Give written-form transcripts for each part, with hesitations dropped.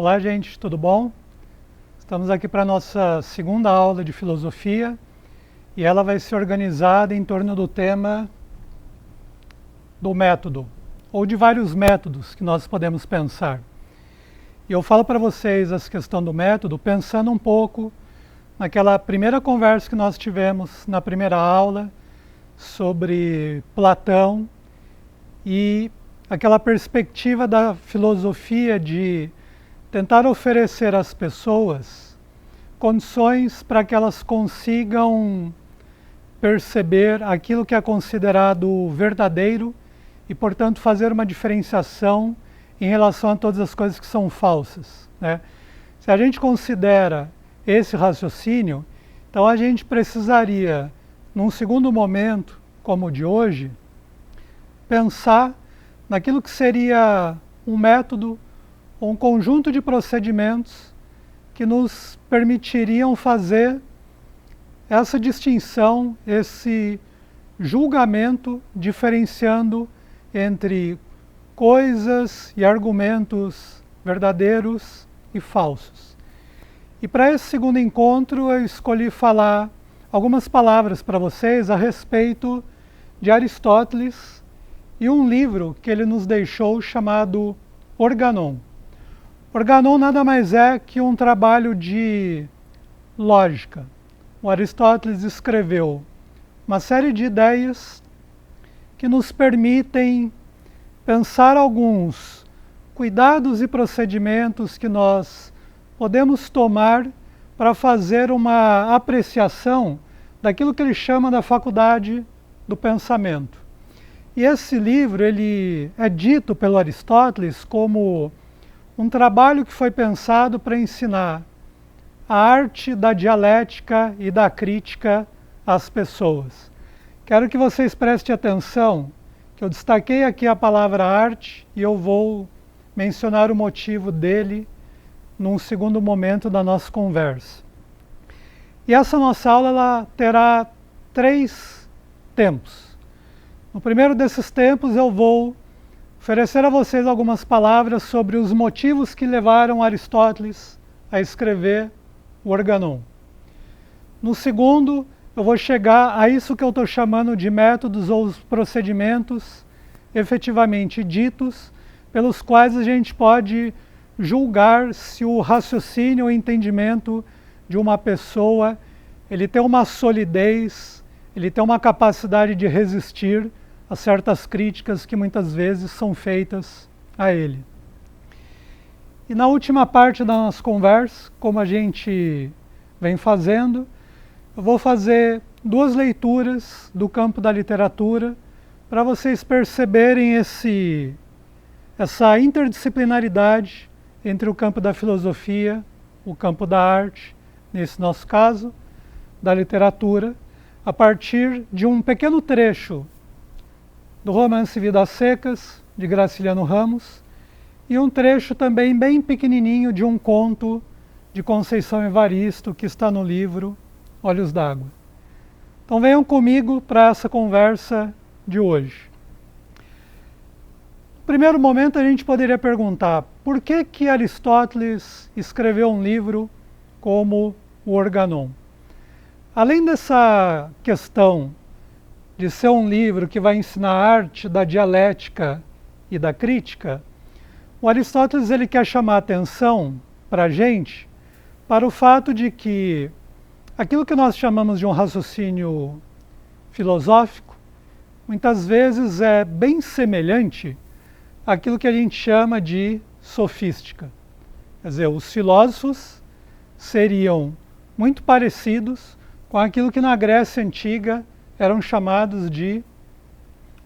Olá, gente, tudo bom? Estamos aqui para a nossa segunda aula de filosofia e ela vai ser organizada em torno do tema do método, ou de vários métodos que nós podemos pensar. E eu falo para vocês essa questão do método pensando um pouco naquela primeira conversa que nós tivemos na primeira aula sobre Platão e aquela perspectiva da filosofia de tentar oferecer às pessoas condições para que elas consigam perceber aquilo que é considerado verdadeiro e, portanto, fazer uma diferenciação em relação a todas as coisas que são falsas, né? Se a gente considera esse raciocínio, então a gente precisaria, num segundo momento, como o de hoje, pensar naquilo que seria um método ou um conjunto de procedimentos que nos permitiriam fazer essa distinção, esse julgamento, diferenciando entre coisas e argumentos verdadeiros e falsos. E para esse segundo encontro eu escolhi falar algumas palavras para vocês a respeito de Aristóteles e um livro que ele nos deixou chamado Organon. Organon nada mais é que um trabalho de lógica. O Aristóteles escreveu uma série de ideias que nos permitem pensar alguns cuidados e procedimentos que nós podemos tomar para fazer uma apreciação daquilo que ele chama da faculdade do pensamento. E esse livro ele é dito pelo Aristóteles como um trabalho que foi pensado para ensinar a arte da dialética e da crítica às pessoas. Quero que vocês prestem atenção, que eu destaquei aqui a palavra arte e eu vou mencionar o motivo dele num segundo momento da nossa conversa. E essa nossa aula ela terá 3 tempos. No primeiro desses tempos eu vou oferecer a vocês algumas palavras sobre os motivos que levaram Aristóteles a escrever o Organon. No segundo, eu vou chegar a isso que eu estou chamando de métodos ou os procedimentos efetivamente ditos, pelos quais a gente pode julgar se o raciocínio ou entendimento de uma pessoa ele tem uma solidez, ele tem uma capacidade de resistir a certas críticas que muitas vezes são feitas a ele. E na última parte da nossa conversa, como a gente vem fazendo, eu vou fazer 2 leituras do campo da literatura para vocês perceberem essa interdisciplinaridade entre o campo da filosofia, o campo da arte, nesse nosso caso, da literatura, a partir de um pequeno trecho do romance Vidas Secas, de Graciliano Ramos, e um trecho também bem pequenininho de um conto de Conceição Evaristo, que está no livro Olhos d'Água. Então venham comigo para essa conversa de hoje. No primeiro momento a gente poderia perguntar, por que Aristóteles escreveu um livro como o Organon? Além dessa questão de ser um livro que vai ensinar a arte da dialética e da crítica, o Aristóteles ele quer chamar a atenção para a gente para o fato de que aquilo que nós chamamos de um raciocínio filosófico, muitas vezes é bem semelhante àquilo que a gente chama de sofística. Quer dizer, os filósofos seriam muito parecidos com aquilo que na Grécia Antiga eram chamados de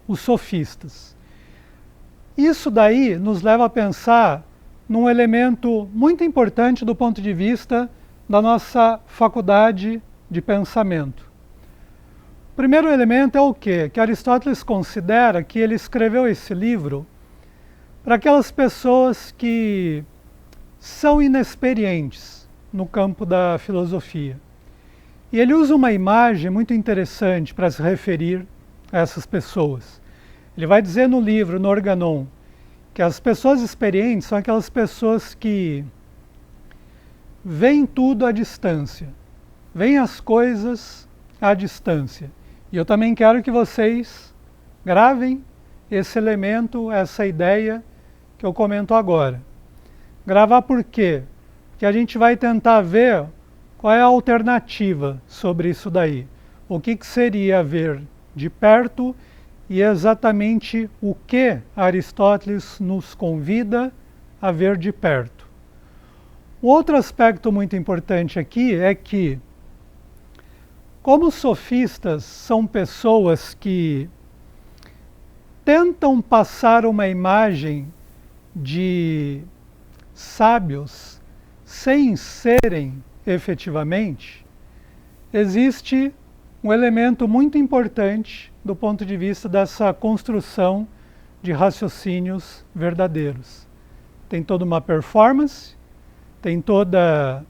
os sofistas. Isso daí nos leva a pensar num elemento muito importante do ponto de vista da nossa faculdade de pensamento. O primeiro elemento é o quê? Que Aristóteles considera que ele escreveu esse livro para aquelas pessoas que são inexperientes no campo da filosofia. E ele usa uma imagem muito interessante para se referir a essas pessoas. Ele vai dizer no livro, no Organon, que as pessoas experientes são aquelas pessoas que veem tudo à distância, veem as coisas à distância. E eu também quero que vocês gravem esse elemento, essa ideia que eu comento agora. Gravar por quê? Porque a gente vai tentar ver qual é a alternativa sobre isso daí. O que seria ver de perto e exatamente o que Aristóteles nos convida a ver de perto. Um outro aspecto muito importante aqui é que, como os sofistas são pessoas que tentam passar uma imagem de sábios sem serem efetivamente, existe um elemento muito importante do ponto de vista dessa construção de raciocínios verdadeiros. Tem toda uma performance, tem toda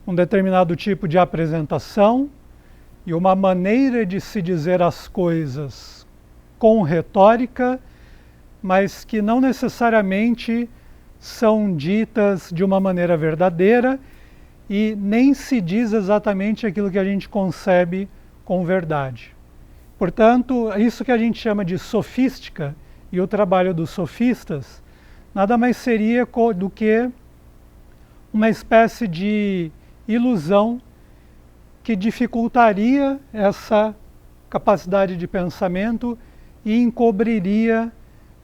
um determinado tipo de apresentação e uma maneira de se dizer as coisas com retórica, mas que não necessariamente são ditas de uma maneira verdadeira e nem se diz exatamente aquilo que a gente concebe com verdade. Portanto, isso que a gente chama de sofística e o trabalho dos sofistas nada mais seria do que uma espécie de ilusão que dificultaria essa capacidade de pensamento e encobriria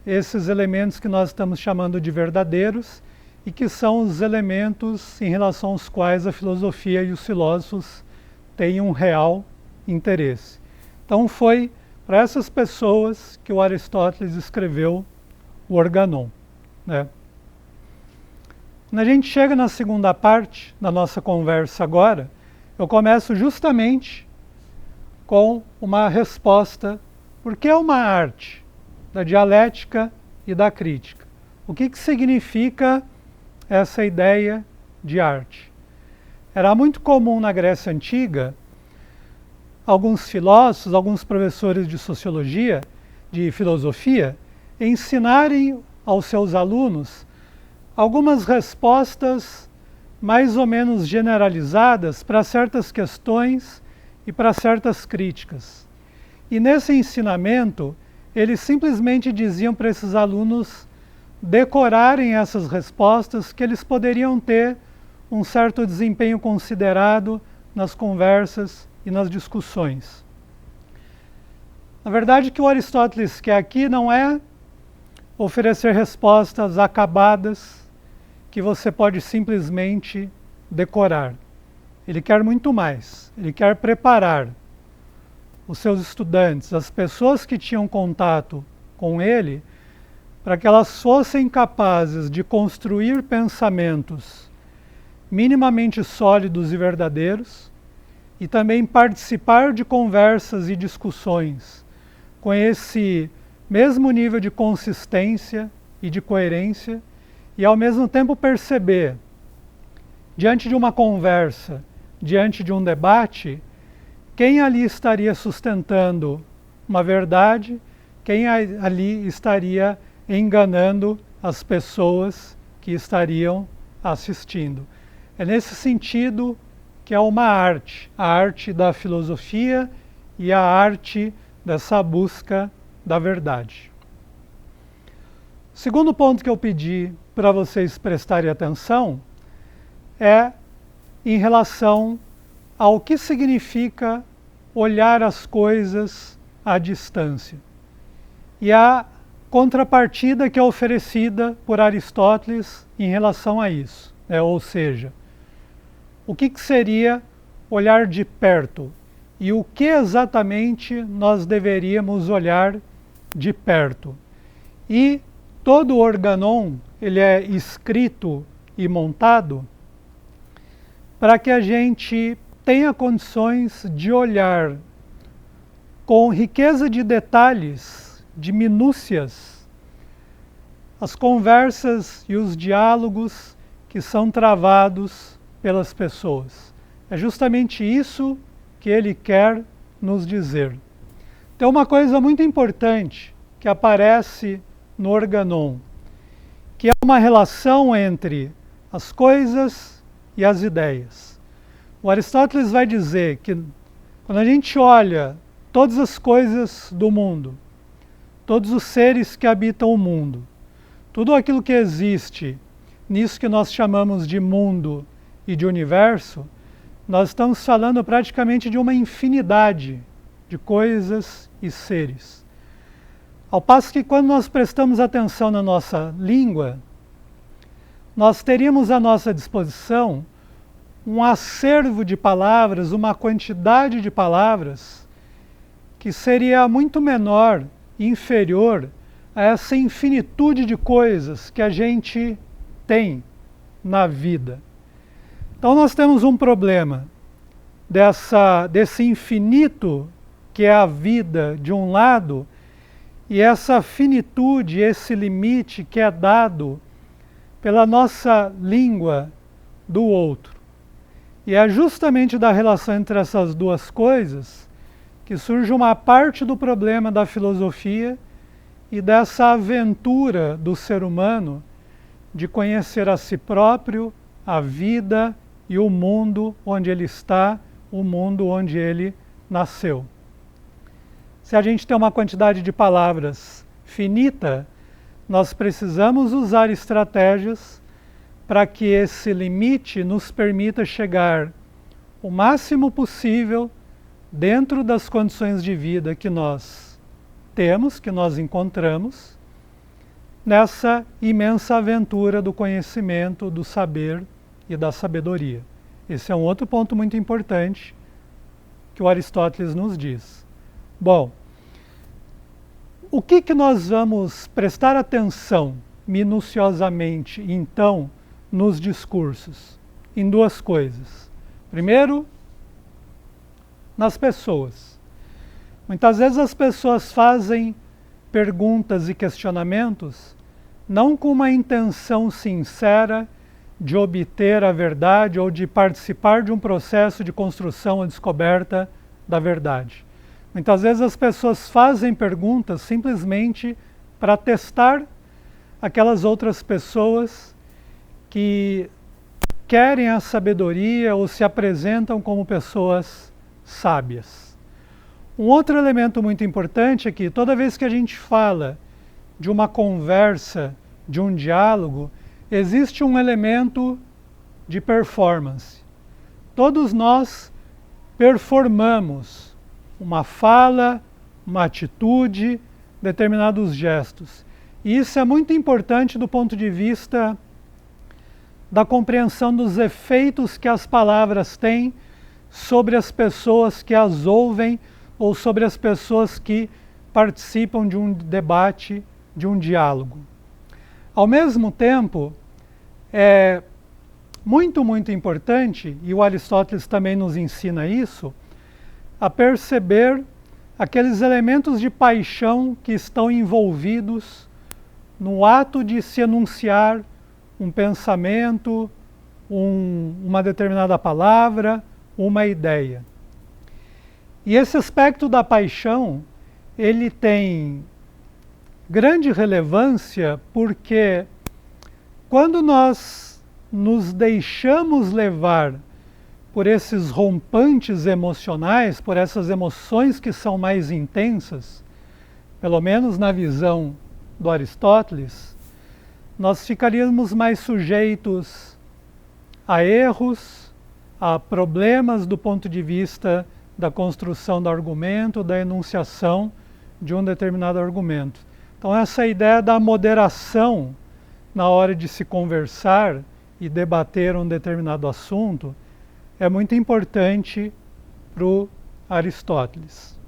esses elementos que nós estamos chamando de verdadeiros e que são os elementos em relação aos quais a filosofia e os filósofos têm um real interesse. Então foi para essas pessoas que o Aristóteles escreveu o Organon, né? Quando a gente chega na segunda parte da nossa conversa agora, eu começo justamente com uma resposta: por que uma arte? Da dialética e da crítica. O que significa essa ideia de arte? Era muito comum na Grécia Antiga alguns filósofos, alguns professores de sociologia, de filosofia, ensinarem aos seus alunos algumas respostas mais ou menos generalizadas para certas questões e para certas críticas. E nesse ensinamento, eles simplesmente diziam para esses alunos decorarem essas respostas, que eles poderiam ter um certo desempenho considerado nas conversas e nas discussões. Na verdade, o que o Aristóteles quer aqui não é oferecer respostas acabadas que você pode simplesmente decorar. Ele quer muito mais. Ele quer preparar os seus estudantes, as pessoas que tinham contato com ele, para que elas fossem capazes de construir pensamentos minimamente sólidos e verdadeiros e também participar de conversas e discussões com esse mesmo nível de consistência e de coerência e ao mesmo tempo perceber, diante de uma conversa, diante de um debate, quem ali estaria sustentando uma verdade, quem ali estaria enganando as pessoas que estariam assistindo. É nesse sentido que é uma arte, a arte da filosofia e a arte dessa busca da verdade. O segundo ponto que eu pedi para vocês prestarem atenção é em relação ao que significa olhar as coisas à distância. E a contrapartida que é oferecida por Aristóteles em relação a isso. Ou seja, o que seria olhar de perto e o que exatamente nós deveríamos olhar de perto. E todo o Organon, ele é escrito e montado para que a gente tenha condições de olhar com riqueza de detalhes, de minúcias, as conversas e os diálogos que são travados pelas pessoas. É justamente isso que ele quer nos dizer. Tem uma coisa muito importante que aparece no Organon, que é uma relação entre as coisas e as ideias. O Aristóteles vai dizer que quando a gente olha todas as coisas do mundo, todos os seres que habitam o mundo, tudo aquilo que existe nisso que nós chamamos de mundo e de universo, nós estamos falando praticamente de uma infinidade de coisas e seres. Ao passo que quando nós prestamos atenção na nossa língua, nós teríamos à nossa disposição um acervo de palavras, uma quantidade de palavras que seria muito menor e inferior a essa infinitude de coisas que a gente tem na vida. Então nós temos um problema desse infinito que é a vida de um lado e essa finitude, esse limite que é dado pela nossa língua do outro. E é justamente da relação entre essas duas coisas que surge uma parte do problema da filosofia e dessa aventura do ser humano de conhecer a si próprio, a vida e o mundo onde ele está, o mundo onde ele nasceu. Se a gente tem uma quantidade de palavras finita, nós precisamos usar estratégias para que esse limite nos permita chegar o máximo possível dentro das condições de vida que nós temos, que nós encontramos, nessa imensa aventura do conhecimento, do saber e da sabedoria. Esse é um outro ponto muito importante que o Aristóteles nos diz. Bom, o que nós vamos prestar atenção minuciosamente, então, nos discursos? Em duas coisas. Primeiro, nas pessoas. Muitas vezes as pessoas fazem perguntas e questionamentos não com uma intenção sincera de obter a verdade ou de participar de um processo de construção ou descoberta da verdade. Muitas vezes as pessoas fazem perguntas simplesmente para testar aquelas outras pessoas que querem a sabedoria ou se apresentam como pessoas sábias. Um outro elemento muito importante é que toda vez que a gente fala de uma conversa, de um diálogo, existe um elemento de performance. Todos nós performamos uma fala, uma atitude, determinados gestos. E isso é muito importante do ponto de vista da compreensão dos efeitos que as palavras têm sobre as pessoas que as ouvem ou sobre as pessoas que participam de um debate, de um diálogo. Ao mesmo tempo, é muito, muito importante, e o Aristóteles também nos ensina isso, a perceber aqueles elementos de paixão que estão envolvidos no ato de se enunciar um pensamento, uma determinada palavra, uma ideia. E esse aspecto da paixão, ele tem grande relevância porque quando nós nos deixamos levar por esses rompantes emocionais, por essas emoções que são mais intensas, pelo menos na visão do Aristóteles, nós ficaríamos mais sujeitos a erros, a problemas do ponto de vista da construção do argumento, da enunciação de um determinado argumento. Então essa ideia da moderação na hora de se conversar e debater um determinado assunto é muito importante para o Aristóteles.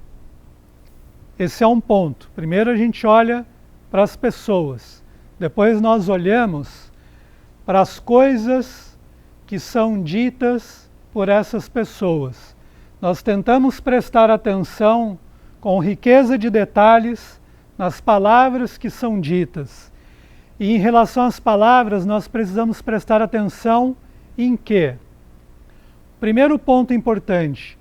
Esse é um ponto. Primeiro a gente olha para as pessoas, depois nós olhamos para as coisas que são ditas por essas pessoas. Nós tentamos prestar atenção com riqueza de detalhes nas palavras que são ditas. E em relação às palavras, nós precisamos prestar atenção em quê? Primeiro ponto importante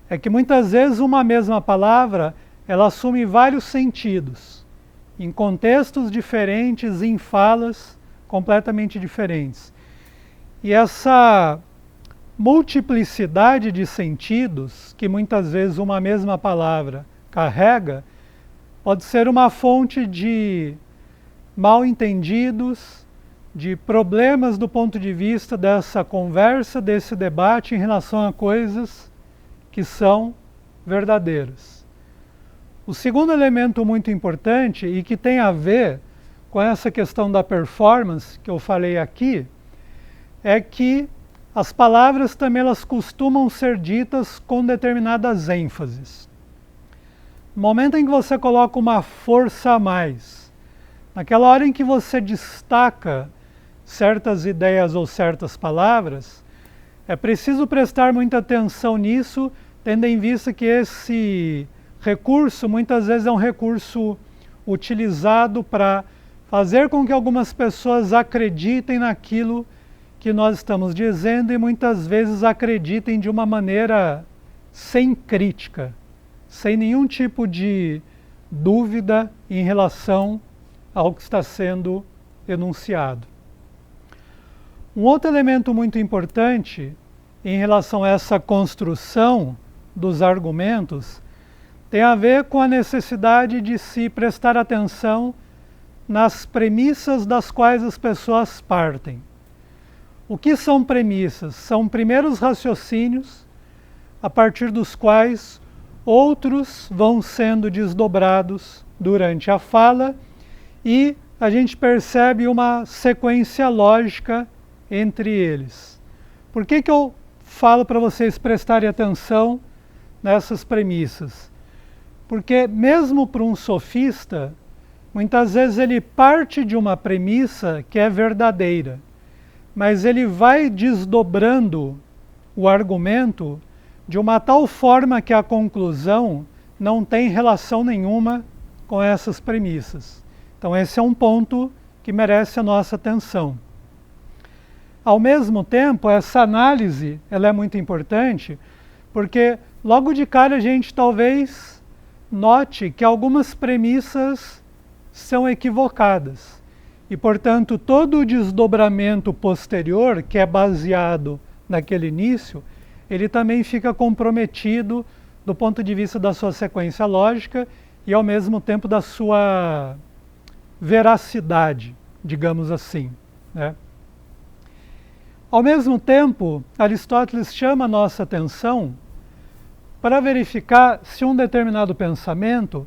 é que muitas vezes uma mesma palavra ela assume vários sentidos, em contextos diferentes, em falas completamente diferentes. E essa multiplicidade de sentidos que muitas vezes uma mesma palavra carrega, pode ser uma fonte de mal-entendidos, de problemas do ponto de vista dessa conversa, desse debate em relação a coisas que são verdadeiras. O segundo elemento muito importante e que tem a ver com essa questão da performance que eu falei aqui, é que as palavras também elas costumam ser ditas com determinadas ênfases. No momento em que você coloca uma força a mais, naquela hora em que você destaca certas ideias ou certas palavras, é preciso prestar muita atenção nisso, tendo em vista que esse recurso muitas vezes é um recurso utilizado para fazer com que algumas pessoas acreditem naquilo que nós estamos dizendo e muitas vezes acreditem de uma maneira sem crítica, sem nenhum tipo de dúvida em relação ao que está sendo enunciado. Um outro elemento muito importante em relação a essa construção dos argumentos tem a ver com a necessidade de se prestar atenção nas premissas das quais as pessoas partem. O que são premissas? São primeiros raciocínios a partir dos quais outros vão sendo desdobrados durante a fala e a gente percebe uma sequência lógica entre eles. Por que eu falo para vocês prestarem atenção nessas premissas? Porque mesmo para um sofista, muitas vezes ele parte de uma premissa que é verdadeira, mas ele vai desdobrando o argumento de uma tal forma que a conclusão não tem relação nenhuma com essas premissas. Então esse é um ponto que merece a nossa atenção. Ao mesmo tempo, essa análise ela é muito importante, porque logo de cara a gente talvez note que algumas premissas são equivocadas. E, portanto, todo o desdobramento posterior, que é baseado naquele início, ele também fica comprometido do ponto de vista da sua sequência lógica e, ao mesmo tempo, da sua veracidade, digamos assim, né? Ao mesmo tempo, Aristóteles chama a nossa atenção para verificar se um determinado pensamento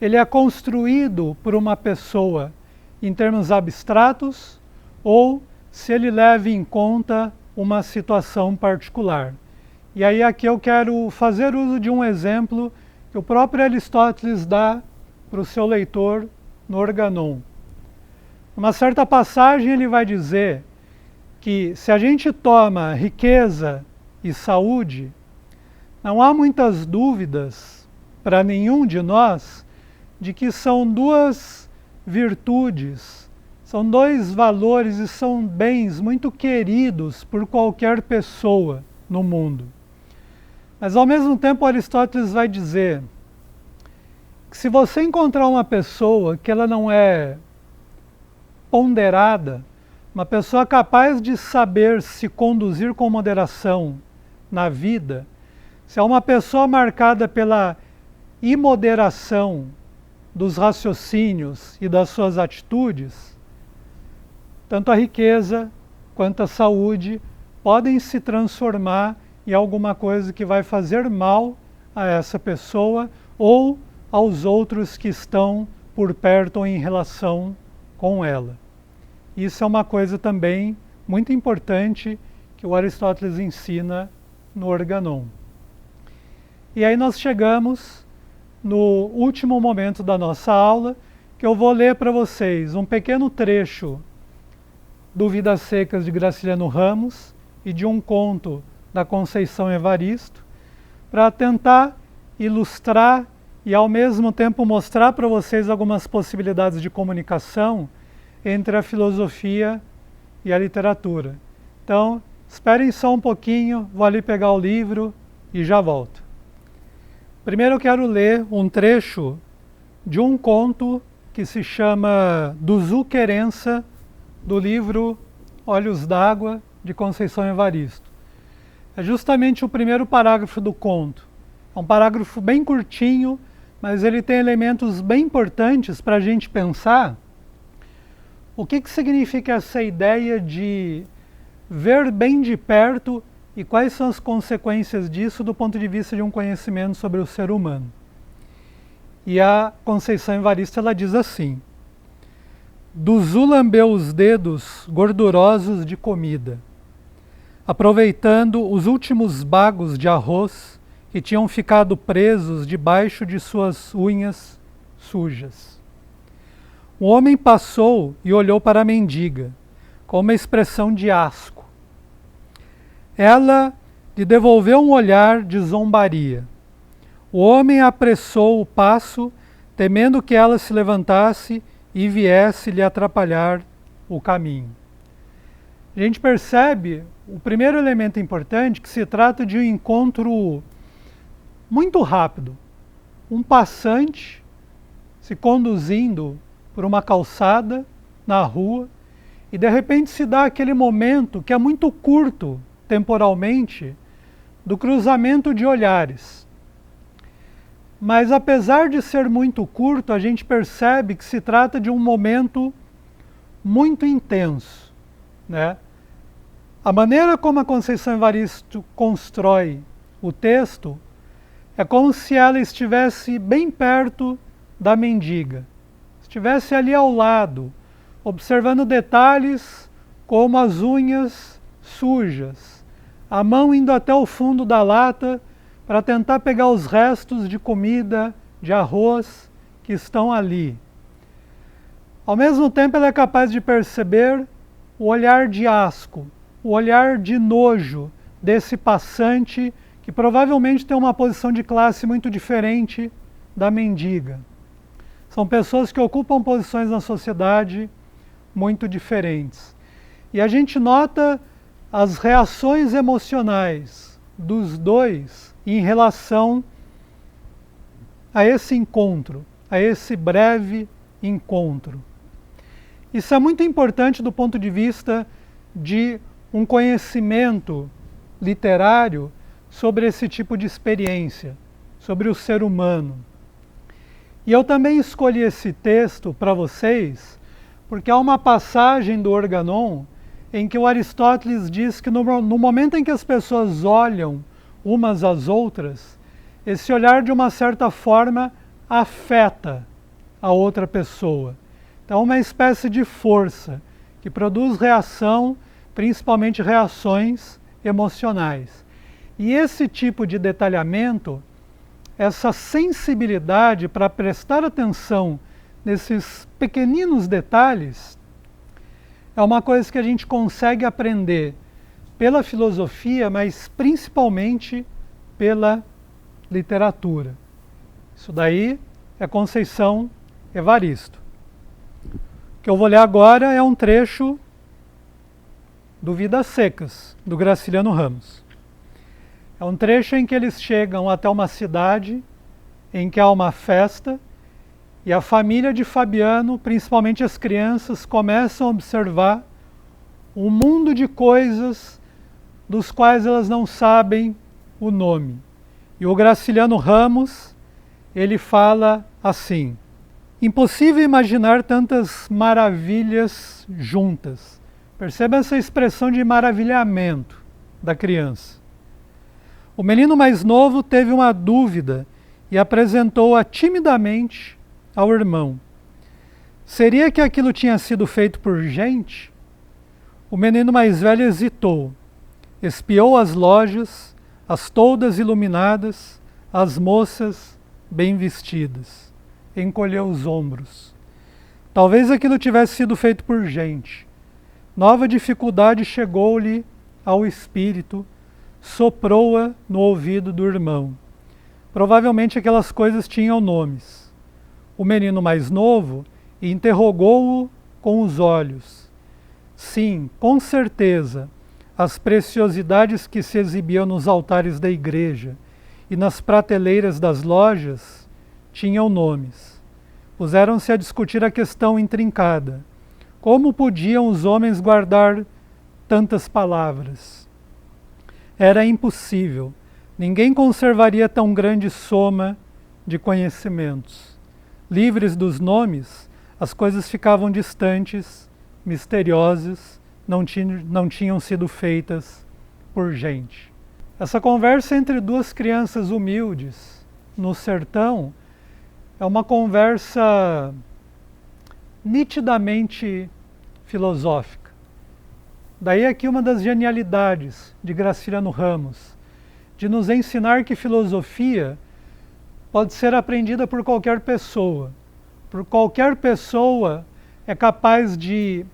ele é construído por uma pessoa em termos abstratos ou se ele leva em conta uma situação particular. E aí aqui eu quero fazer uso de um exemplo que o próprio Aristóteles dá para o seu leitor no Organon. Numa certa passagem ele vai dizer que se a gente toma riqueza e saúde, não há muitas dúvidas para nenhum de nós de que são duas virtudes, são dois valores e são bens muito queridos por qualquer pessoa no mundo. Mas ao mesmo tempo Aristóteles vai dizer que se você encontrar uma pessoa que ela não é ponderada, uma pessoa capaz de saber se conduzir com moderação na vida, se é uma pessoa marcada pela imoderação dos raciocínios e das suas atitudes, tanto a riqueza quanto a saúde podem se transformar em alguma coisa que vai fazer mal a essa pessoa ou aos outros que estão por perto ou em relação com ela. Isso é uma coisa também muito importante que o Aristóteles ensina no Organon. E aí nós chegamos no último momento da nossa aula, que eu vou ler para vocês um pequeno trecho do Vidas Secas de Graciliano Ramos e de um conto da Conceição Evaristo, para tentar ilustrar e ao mesmo tempo mostrar para vocês algumas possibilidades de comunicação entre a filosofia e a literatura. Então, esperem só um pouquinho, vou ali pegar o livro e já volto. Primeiro eu quero ler um trecho de um conto que se chama Do do livro Olhos d'Água, de Conceição Evaristo. é justamente o primeiro parágrafo do conto. É um parágrafo bem curtinho, mas ele tem elementos bem importantes para a gente pensar o que significa essa ideia de ver bem de perto e quais são as consequências disso do ponto de vista de um conhecimento sobre o ser humano. E a Conceição Evaristo ela diz assim: Duzu lambeu os dedos gordurosos de comida, aproveitando os últimos bagos de arroz que tinham ficado presos debaixo de suas unhas sujas. O homem passou e olhou para a mendiga, com uma expressão de asco. Ela lhe devolveu um olhar de zombaria. O homem apressou o passo, temendo que ela se levantasse e viesse lhe atrapalhar o caminho. A gente percebe o primeiro elemento importante, que se trata de um encontro muito rápido. Um passante se conduzindo por uma calçada na rua e de repente se dá aquele momento que é muito curto temporalmente do cruzamento de olhares. Mas apesar de ser muito curto, a gente percebe que se trata de um momento muito intenso, né? A maneira como a Conceição Evaristo constrói o texto é como se ela estivesse bem perto da mendiga, estivesse ali ao lado, observando detalhes como as unhas sujas, a mão indo até o fundo da lata para tentar pegar os restos de comida, de arroz que estão ali. Ao mesmo tempo, ela é capaz de perceber o olhar de asco, o olhar de nojo desse passante que provavelmente tem uma posição de classe muito diferente da mendiga. São pessoas que ocupam posições na sociedade muito diferentes. E a gente nota as reações emocionais dos dois em relação a esse encontro, a esse breve encontro. Isso é muito importante do ponto de vista de um conhecimento literário sobre esse tipo de experiência, sobre o ser humano. E eu também escolhi esse texto para vocês porque há uma passagem do Organon em que o Aristóteles diz que no momento em que as pessoas olham umas às outras, esse olhar de uma certa forma afeta a outra pessoa. Então, uma espécie de força que produz reação, principalmente reações emocionais. E esse tipo de detalhamento, essa sensibilidade para prestar atenção nesses pequeninos detalhes, é uma coisa que a gente consegue aprender pela filosofia, mas principalmente pela literatura. Isso daí é Conceição Evaristo. O que eu vou ler agora é um trecho do Vidas Secas, do Graciliano Ramos. É um trecho em que eles chegam até uma cidade em que há uma festa e a família de Fabiano, principalmente as crianças, começam a observar um mundo de coisas dos quais elas não sabem o nome. E o Graciliano Ramos, ele fala assim: impossível imaginar tantas maravilhas juntas. Perceba essa expressão de maravilhamento da criança. O menino mais novo teve uma dúvida e apresentou-a timidamente ao irmão. Seria que aquilo tinha sido feito por gente? O menino mais velho hesitou, espiou as lojas, as toldas iluminadas, as moças bem vestidas. Encolheu os ombros. Talvez aquilo tivesse sido feito por gente. Nova dificuldade chegou-lhe ao espírito, soprou-a no ouvido do irmão. Provavelmente aquelas coisas tinham nomes. O menino mais novo interrogou-o com os olhos. Sim, com certeza, as preciosidades que se exibiam nos altares da igreja e nas prateleiras das lojas tinham nomes. Puseram-se a discutir a questão intrincada. Como podiam os homens guardar tantas palavras? era impossível. Ninguém conservaria tão grande soma de conhecimentos. Livres dos nomes, as coisas ficavam distantes, misteriosas, não tinham sido feitas por gente. Essa conversa entre duas crianças humildes no sertão é uma conversa nitidamente filosófica. Daí aqui uma das genialidades de Graciliano Ramos, de nos ensinar que filosofia pode ser aprendida por qualquer pessoa. Por qualquer pessoa é capaz de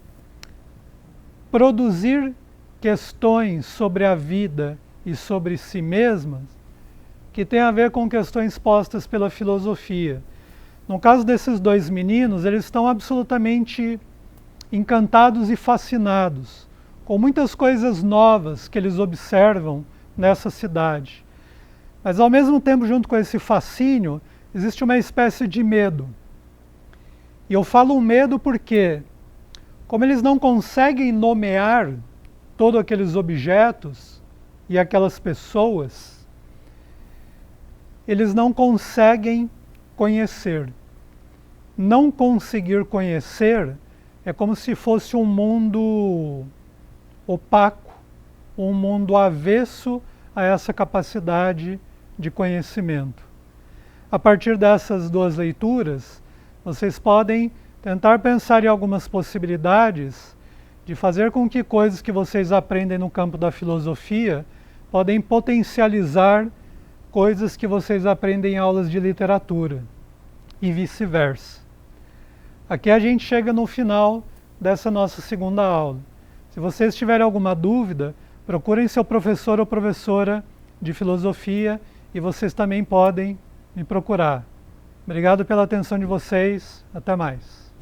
produzir questões sobre a vida e sobre si mesmas que tem a ver com questões postas pela filosofia. No caso desses dois meninos, eles estão absolutamente encantados e fascinados com muitas coisas novas que eles observam nessa cidade. Mas ao mesmo tempo, junto com esse fascínio, existe uma espécie de medo. E eu falo um medo porque, como eles não conseguem nomear todos aqueles objetos e aquelas pessoas, eles não conseguem conhecer. Não conseguir conhecer é como se fosse um mundo opaco, um mundo avesso a essa capacidade de conhecimento. A partir dessas duas leituras, vocês podem tentar pensar em algumas possibilidades de fazer com que coisas que vocês aprendem no campo da filosofia podem potencializar coisas que vocês aprendem em aulas de literatura e vice-versa. Aqui a gente chega no final dessa nossa segunda aula. Se vocês tiverem alguma dúvida, procurem seu professor ou professora de filosofia e vocês também podem me procurar. Obrigado pela atenção de vocês. Até mais.